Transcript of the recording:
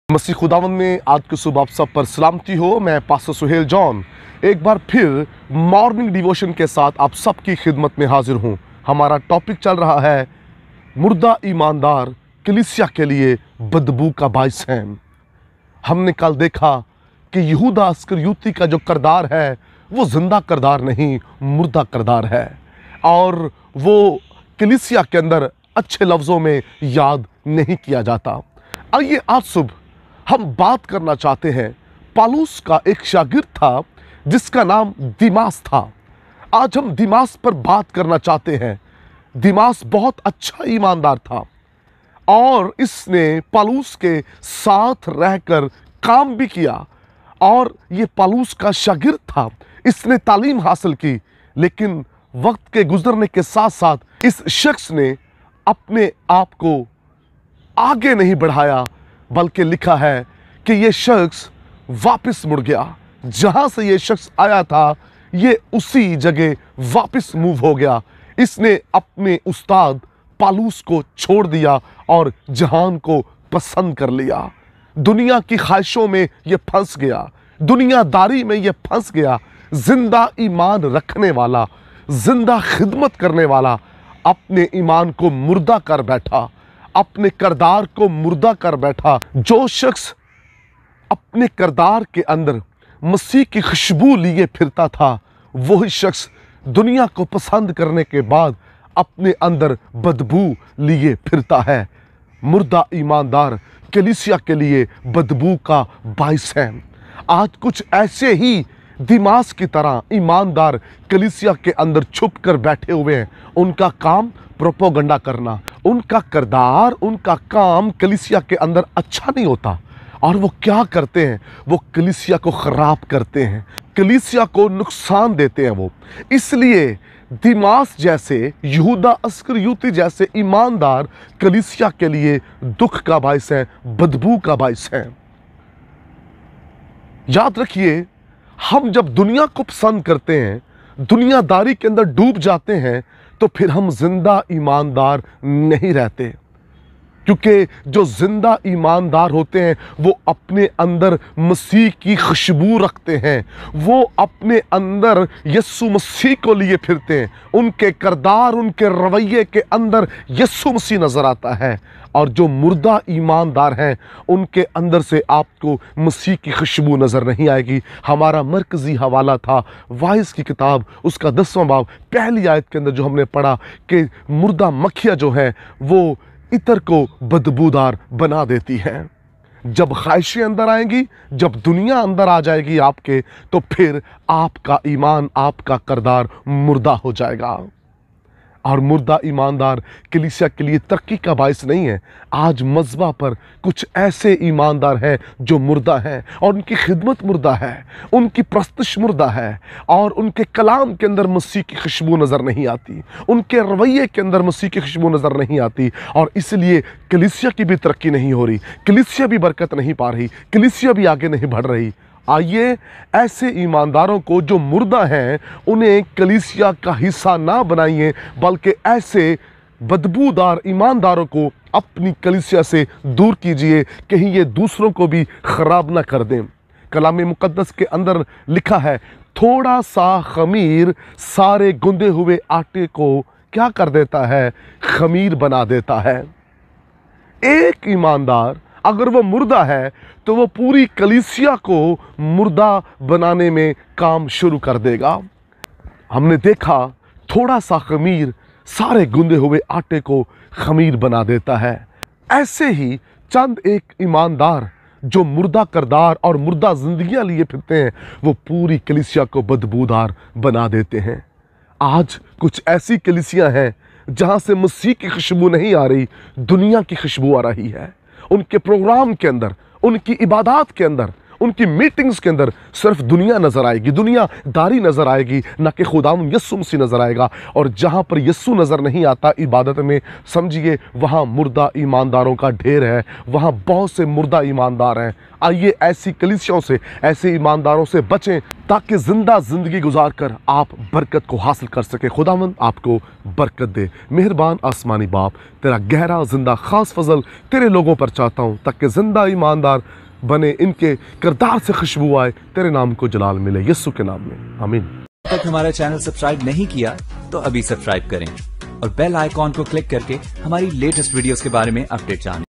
मसीह खुदावंद में आज की सुबह आप सब पर सलामती हो। मैं पास्टर सुहेल जॉन एक बार फिर मॉर्निंग डिवोशन के साथ आप सबकी खिदमत में हाजिर हूँ। हमारा टॉपिक चल रहा है मुर्दा ईमानदार कलीसिया के लिए बदबू का बाइस है। हमने कल देखा कि यहूदा इस्करियोती का जो किरदार है वो जिंदा किरदार नहीं, मुर्दा किरदार है, और वो कलीसिया के अंदर अच्छे लफ्ज़ों में याद नहीं किया जाता। आइए आज सुबह हम बात करना चाहते हैं, पौलुस का एक शागिर्द था जिसका नाम दिमास था। आज हम दिमास पर बात करना चाहते हैं। दिमास बहुत अच्छा ईमानदार था और इसने पौलुस के साथ रहकर काम भी किया, और ये पौलुस का शागिर्द था। इसने तालीम हासिल की, लेकिन वक्त के गुजरने के साथ साथ इस शख्स ने अपने आप को आगे नहीं बढ़ाया, बल्कि लिखा है कि ये शख्स वापस मुड़ गया। जहां से ये शख्स आया था ये उसी जगह वापस मूव हो गया। इसने अपने उस्ताद पौलुस को छोड़ दिया और जहान को पसंद कर लिया। दुनिया की ख्वाहिशों में ये फंस गया, दुनियादारी में ये फंस गया। जिंदा ईमान रखने वाला, जिंदा खिदमत करने वाला अपने ईमान को मुर्दा कर बैठा, अपने किरदार को मुर्दा कर बैठा। जो शख्स अपने किरदार के अंदर मसीह की खुशबू लिए फिरता था, वही शख्स दुनिया को पसंद करने के बाद अपने अंदर बदबू लिए फिरता है। मुर्दा ईमानदार कलीसिया के लिए बदबू का बाइस है। आज कुछ ऐसे ही दिमास की तरह ईमानदार कलीसिया के अंदर छुप कर बैठे हुए हैं। उनका काम प्रोपोगंडा करना, उनका किरदार, उनका काम कलीसिया के अंदर अच्छा नहीं होता। और वो क्या करते हैं? वो कलीसिया को खराब करते हैं, कलीसिया को नुकसान देते हैं। वो इसलिए दिमास जैसे, यहूदा इस्करियोती जैसे ईमानदार कलीसिया के लिए दुख का बाइस है, बदबू का बाइस है। याद रखिए, हम जब दुनिया को पसंद करते हैं, दुनियादारी के अंदर डूब जाते हैं, तो फिर हम जिंदा ईमानदार नहीं रहते। क्योंकि जो जिंदा ईमानदार होते हैं वो अपने अंदर मसीह की खुशबू रखते हैं, वो अपने अंदर यीशु मसीह को लिए फिरते हैं। उनके किरदार, उनके रवैये के अंदर यीशु मसीह नजर आता है। और जो मुर्दा ईमानदार हैं उनके अंदर से आपको मसीह की खुशबू नज़र नहीं आएगी। हमारा मरकज़ी हवाला था वाइस की किताब, उसका 10वां बाब पहली आयत के अंदर जो हमने पढ़ा कि मुर्दा मक्खियाँ जो है वो इतर को बदबूदार बना देती हैं। जब ख्वाहिशें अंदर आएंगी, जब दुनिया अंदर आ जाएगी आपके, तो फिर आपका ईमान, आपका किरदार मुर्दा हो जाएगा। और मुर्दा ईमानदार कलीसिया के लिए तरक्की का बाइस नहीं है। आज मज़बा पर कुछ ऐसे ईमानदार हैं जो मुर्दा हैं, और उनकी खिदमत मुर्दा है, उनकी प्रस्तश मुर्दा है, और उनके कलाम के अंदर मसीह की खुशबू नज़र नहीं आती, उनके रवैये के अंदर मसीह की खुशबू नज़र नहीं आती। और इसलिए कलीसिया की भी तरक्की नहीं हो रही, कलीसिया भी बरकत नहीं पा रही, कलीसिया भी आगे नहीं बढ़ रही। आइए ऐसे ईमानदारों को जो मुर्दा हैं उन्हें कलीसिया का हिस्सा ना बनाइए, बल्कि ऐसे बदबूदार ईमानदारों को अपनी कलीसिया से दूर कीजिए, कहीं ये दूसरों को भी ख़राब ना कर दें। कलाम मुक़द्दस के अंदर लिखा है, थोड़ा सा खमीर सारे गुंदे हुए आटे को क्या कर देता है? खमीर बना देता है। एक ईमानदार अगर वो मुर्दा है तो वो पूरी कलीसिया को मुर्दा बनाने में काम शुरू कर देगा। हमने देखा थोड़ा सा खमीर सारे गुंदे हुए आटे को खमीर बना देता है। ऐसे ही चंद एक ईमानदार जो मुर्दा किरदार और मुर्दा जिंदगियां लिए फिरते हैं, वो पूरी कलीसिया को बदबूदार बना देते हैं। आज कुछ ऐसी कलीसियां हैं जहां से मसीह की खुशबू नहीं आ रही, दुनिया की खुशबू आ रही है। उनके प्रोग्राम के अंदर, उनकी इबादत के अंदर, उनकी मीटिंग्स के अंदर सिर्फ दुनिया नजर आएगी, दुनियादारी नजर आएगी, ना कि खुदावंद यीशु मसीह नजर आएगा। और जहां पर यीशु नजर नहीं आता इबादत में, समझिए वहां मुर्दा ईमानदारों का ढेर है, वहां बहुत से मुर्दा ईमानदार हैं। आइए ऐसी कलीसियाओं से, ऐसे ईमानदारों से बचें ताकि जिंदा जिंदगी गुजार कर आप बरकत को हासिल कर सके। खुदावंद आपको बरकत दे। मेहरबान आसमानी बाप, तेरा गहरा जिंदा खास फजल तेरे लोगों पर चाहता हूँ ताकि जिंदा ईमानदार बने, इनके किरदार से खुशबू आए, तेरे नाम को जलाल मिले, यीशु के नाम में आमीन। अब तक हमारा चैनल सब्सक्राइब नहीं किया तो अभी सब्सक्राइब करें और बेल आइकॉन को क्लिक करके हमारी लेटेस्ट वीडियोस के बारे में अपडेट जानें।